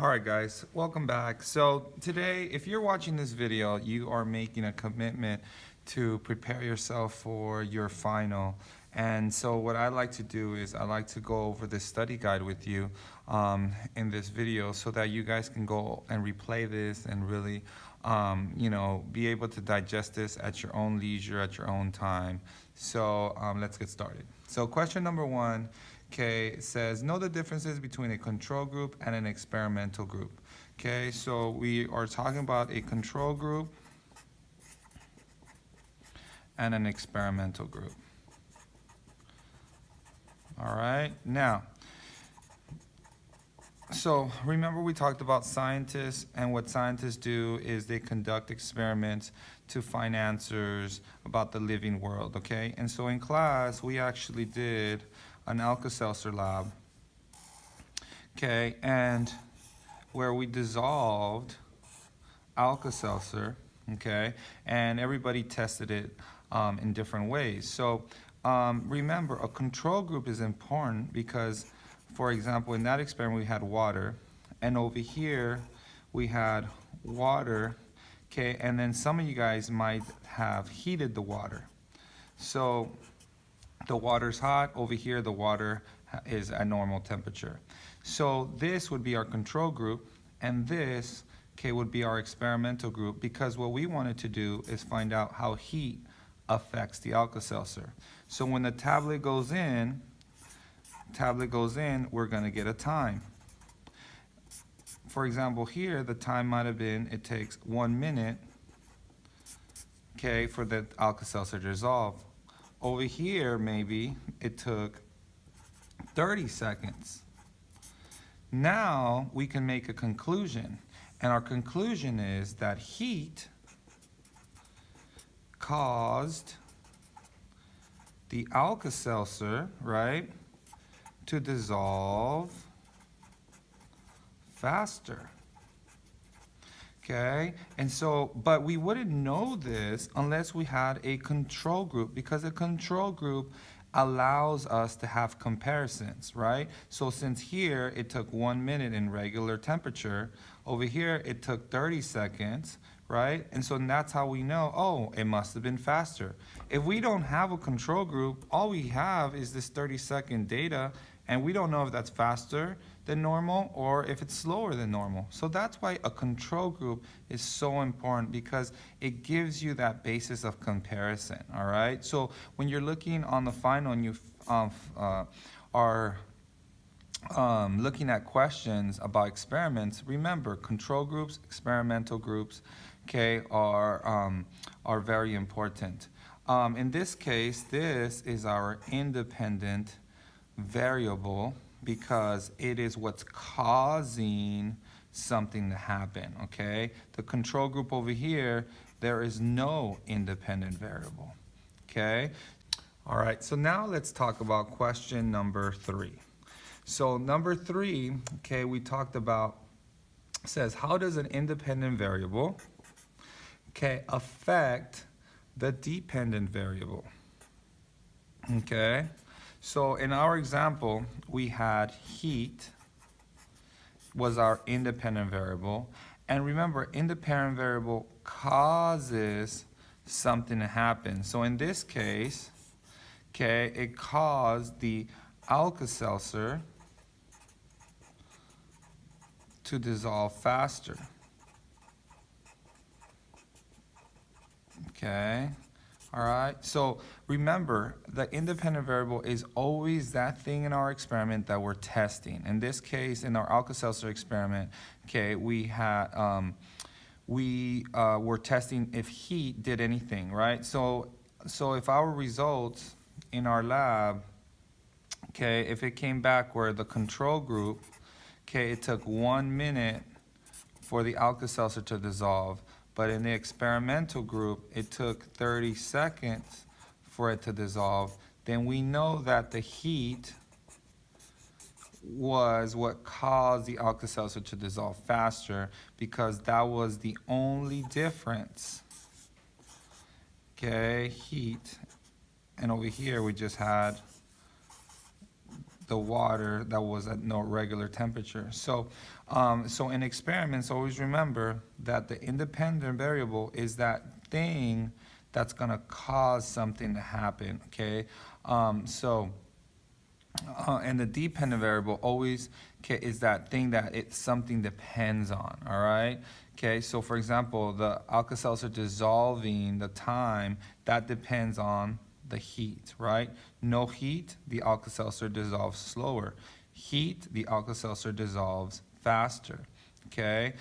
All right, guys, welcome back. So today, if you're watching this video, you are making a commitment to prepare yourself for your final. And so what I like to do is I like to go over this study guide with you in this video so that you guys can go and replay this and really, be able to digest this at your own leisure, at your own time. So let's get started. So question number one. Okay, it says, know the differences between a control group and an experimental group. Okay, so we are talking about a control group and an experimental group. All right, now, so remember we talked about scientists, and what scientists do is they conduct experiments to find answers about the living world, okay? And so in class, we actually did an Alka-Seltzer lab, okay, and where we dissolved Alka-Seltzer, okay, and everybody tested it in different ways. So remember, a control group is important because, for example, in that experiment we had water, and over here we had water, okay, and then some of you guys might have heated the water. So the water's hot, over here the water is at normal temperature. So this would be our control group, and this, okay, would be our experimental group, because what we wanted to do is find out how heat affects the Alka-Seltzer. So when the tablet goes in, we're gonna get a time. For example, here the time might have been, it takes 1 minute, okay, for the Alka-Seltzer to dissolve. Over here, maybe it took 30 seconds. Now we can make a conclusion, and our conclusion is that heat caused the Alka-Seltzer, right, to dissolve faster. Okay, and so, but we wouldn't know this unless we had a control group, because a control group allows us to have comparisons, right? So since here it took 1 minute in regular temperature, over here it took 30 seconds, right? And so that's how we know, oh, it must have been faster. If we don't have a control group, all we have is this 30-second data, and we don't know if that's faster than normal or if it's slower than normal. So that's why a control group is so important, because it gives you that basis of comparison, all right? So when you're looking on the final and you are looking at questions about experiments, remember control groups, experimental groups, okay, are very important. In this case, this is our independent variable, because it is what's causing something to happen, okay? The control group over here, there is no independent variable, okay? All right, so now let's talk about question number 3. So number 3, okay, we talked about, says, how does an independent variable, okay, affect the dependent variable, okay? So in our example, we had heat was our independent variable. And remember, independent variable causes something to happen. So in this case, okay, it caused the Alka-Seltzer to dissolve faster. Okay. All right, so remember, the independent variable is always that thing in our experiment that we're testing. In this case, in our Alka-Seltzer experiment, okay, we were testing if heat did anything, right? So if our results in our lab, okay, if it came back where the control group, okay, it took 1 minute for the Alka-Seltzer to dissolve, but in the experimental group, it took 30 seconds for it to dissolve, then we know that the heat was what caused the Alka-Seltzer to dissolve faster, because that was the only difference. Okay, heat. And over here we just had the water that was at no regular temperature. So, so in experiments, always remember that the independent variable is that thing that's going to cause something to happen, okay? And the dependent variable always is that thing that something depends on, all right? Okay, so for example, the Alka-Seltzer dissolving, the time, that depends on the heat, right? No heat, the Alka-Seltzer dissolves slower. Heat, the Alka-Seltzer dissolves faster, okay?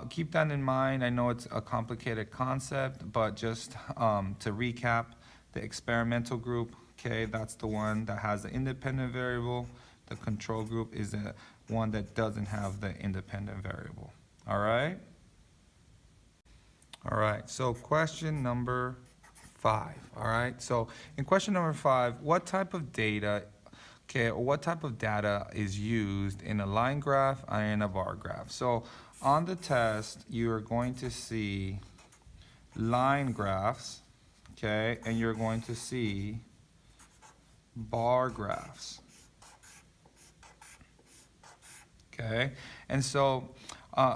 Keep that in mind. I know it's a complicated concept, but just to recap, the experimental group, okay, that's the one that has the independent variable. The control group is the one that doesn't have the independent variable. All right? All right, so question number 5. All right, so in question number 5, what type of data, okay, or what type of data is used in a line graph and in a bar graph? So on the test, you are going to see line graphs, okay, and you're going to see bar graphs. Okay, and so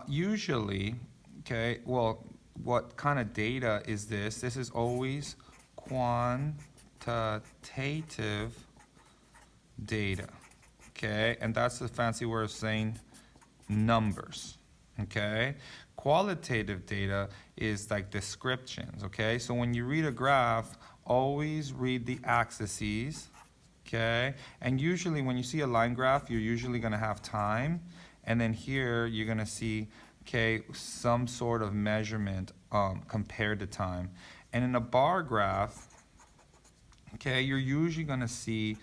usually, okay, well, what kind of data is this? This is always quantitative data, okay, and that's the fancy word of saying numbers, okay? Qualitative data is like descriptions, okay? So when you read a graph, always read the axes, okay? And usually when you see a line graph, you're usually gonna have time, and then here you're gonna see, okay, some sort of measurement compared to time. And in a bar graph, okay, you're usually gonna see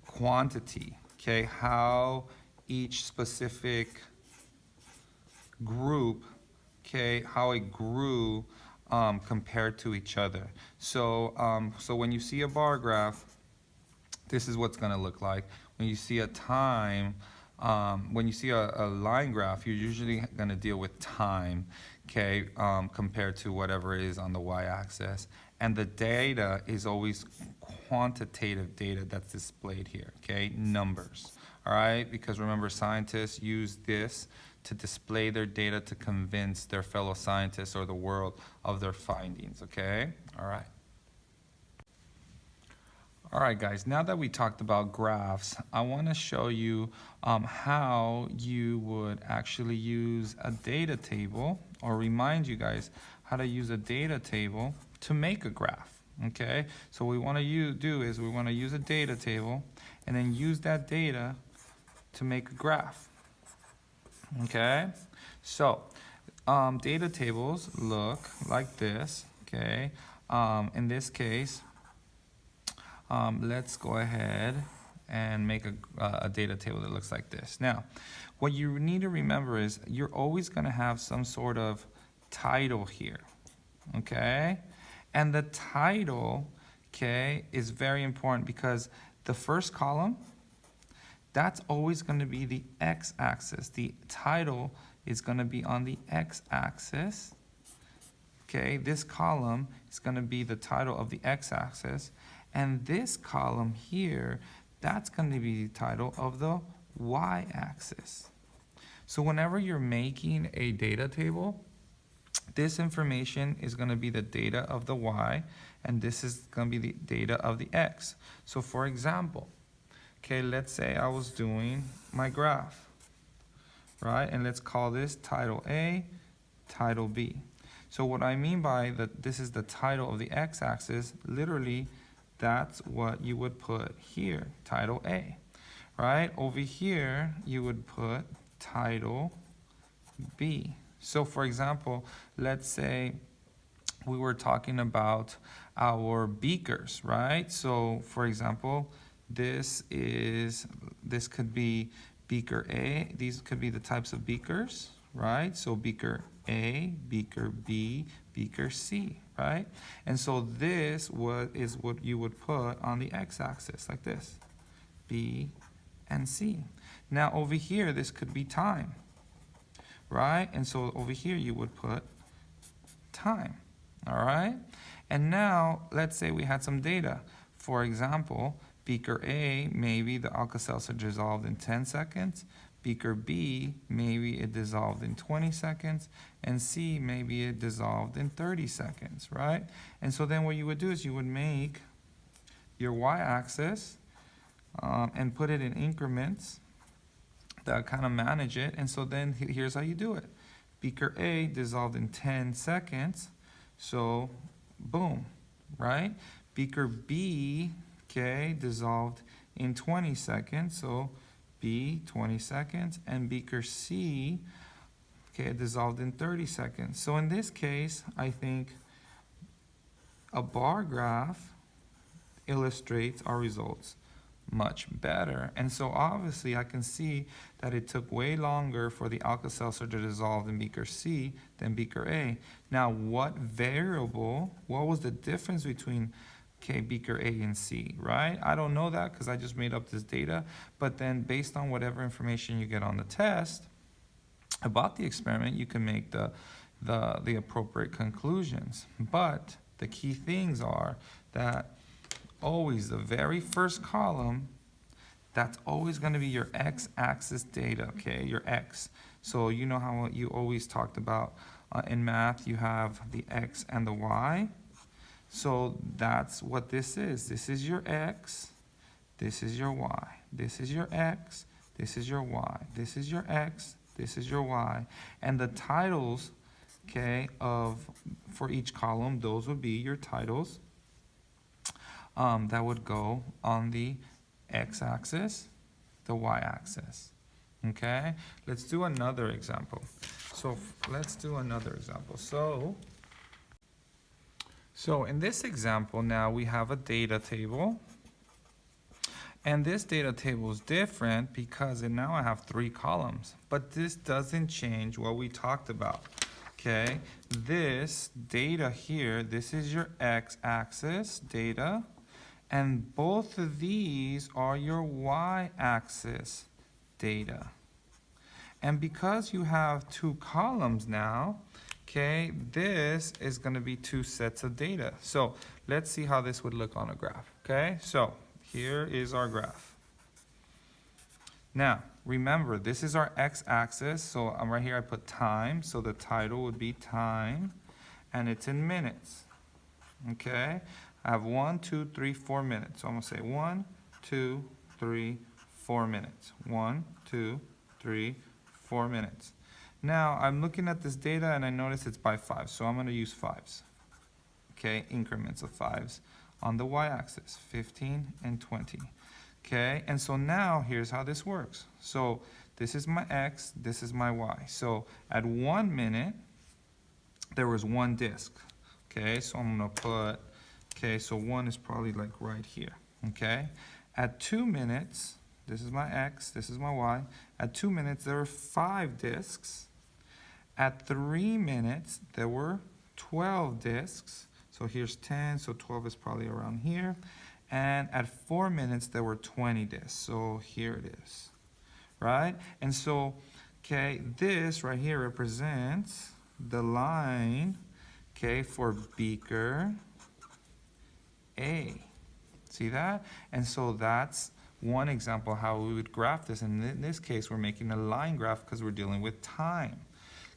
quantity, okay, how each specific group, okay, how it grew compared to each other. So, so when you see a bar graph, this is what's gonna look like. When you see a time, when you see a line graph, you're usually gonna deal with time, okay, compared to whatever is on the y-axis. And the data is always quantitative data that's displayed here, okay, numbers, all right? Because remember, scientists use this to display their data to convince their fellow scientists or the world of their findings, okay? All right. All right, guys, now that we talked about graphs, I want to show you how you would actually use a data table, or remind you guys how to use a data table to make a graph, okay? So what we want to do is we want to use a data table and then use that data to make a graph, okay? So data tables look like this, okay? In this case, let's go ahead and make a data table that looks like this. Now, what you need to remember is you're always going to have some sort of title here, okay? And the title, okay, is very important because the first column, that's always going to be the x-axis. The title is going to be on the x-axis, okay? This column is going to be the title of the x-axis. And this column here, that's going to be the title of the y-axis. So whenever you're making a data table, this information is going to be the data of the y, and this is going to be the data of the x. So for example, okay, let's say I was doing my graph, right? And let's call this title A, title B. So what I mean by that, this is the title of the x-axis, literally, that's what you would put here, title A, right? Over here, you would put title B. So for example, let's say we were talking about our beakers, right? So for example, this could be beaker A. These could be the types of beakers, right? So beaker A, beaker B, beaker C, right? And so this is what you would put on the x-axis, like this, B and C. Now over here, this could be time, right? And so over here, you would put time, all right? And now, let's say we had some data. for example, beaker A, maybe the Alka-Seltzer dissolved in 10 seconds. Beaker B, maybe it dissolved in 20 seconds. And C, maybe it dissolved in 30 seconds, right? And so then what you would do is you would make your y-axis and put it in increments that kind of manage it. And so then here's how you do it. Beaker A dissolved in 10 seconds. So boom, right? Beaker B, okay, dissolved in 20 seconds. So B, 20 seconds. And beaker C, okay, dissolved in 30 seconds. So in this case, I think a bar graph illustrates our results much better. And so obviously I can see that it took way longer for the Alka-Seltzer to dissolve in beaker C than beaker A. Now what was the difference between beaker A and C, right? I don't know that because I just made up this data, but then based on whatever information you get on the test about the experiment, you can make the appropriate conclusions. But the key things are that always the very first column, that's always going to be your x-axis data, okay, your x. So you know how you always talked about in math, you have the x and the y. So that's what this is. This is your x, this is your y. This is your x, this is your y. This is your x, this is your y. And the titles, okay, for each column, those would be your titles. That would go on the x-axis, the y-axis. Okay, let's do another example. So in this example now we have a data table. And this data table is different because now I have 3 columns. But this doesn't change what we talked about. Okay, this data here, this is your x-axis data. And both of these are your y-axis data. And because you have 2 columns now, okay, this is going to be 2 sets of data. So let's see how this would look on a graph. Okay, so here is our graph. Now, remember, this is our x-axis. So I'm right here, I put time. So the title would be time, and it's in minutes. Okay. I have 1, 2, 3, 4 minutes. So I'm going to say 1, 2, 3, 4 minutes. 1, 2, 3, 4 minutes. Now I'm looking at this data and I notice it's by 5. So I'm going to use 5s. Okay, increments of 5s on the y-axis, 15 and 20. Okay, and so now here's how this works. So this is my x, this is my y. So at 1 minute, there was 1 disk. Okay, so I'm going to put, okay, so 1 is probably like right here, okay? At 2 minutes, this is my x, this is my y. At 2 minutes, there were 5 disks. At 3 minutes, there were 12 disks. So here's 10, so 12 is probably around here. And at 4 minutes, there were 20 disks. So here it is, right? And so, okay, this right here represents the line, okay, for beaker A. See that? And so that's one example how we would graph this. And in this case, we're making a line graph because we're dealing with time.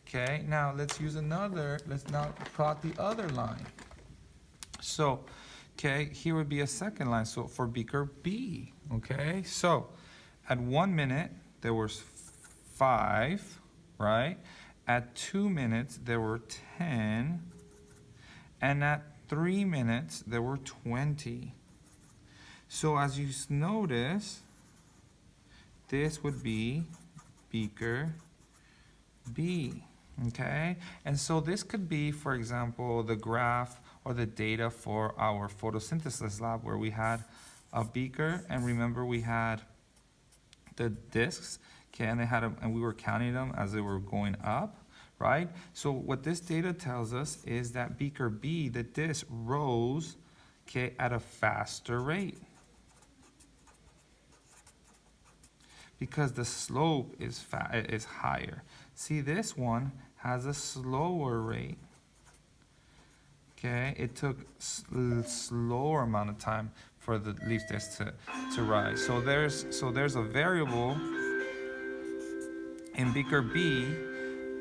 Okay, now let's now plot the other line. So, okay, here would be a second line. So for beaker B, okay? So at 1 minute, there was 5, right? At 2 minutes, there were 10. And at 3 minutes, there were 20. So as you notice, this would be beaker B, okay? And so this could be, for example, the graph or the data for our photosynthesis lab where we had a beaker, and remember we had the discs, okay, and we were counting them as they were going up, right? So what this data tells us is that beaker B, the disc, rose, okay, at a faster rate, because the slope is higher. See, this one has a slower rate. Okay, it took slower amount of time for the leaf disc to rise. So there's a variable in beaker B,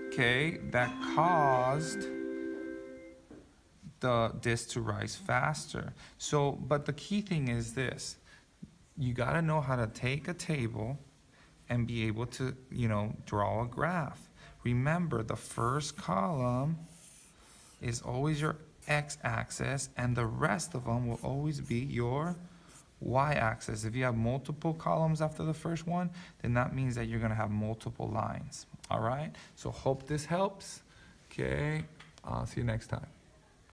okay, that caused the disc to rise faster. So, but the key thing is this: you got to know how to take a table and be able to, draw a graph. Remember, the first column is always your x-axis, and the rest of them will always be your y-axis. If you have multiple columns after the first one, then that means that you're going to have multiple lines. All right? So hope this helps. Okay, see you next time.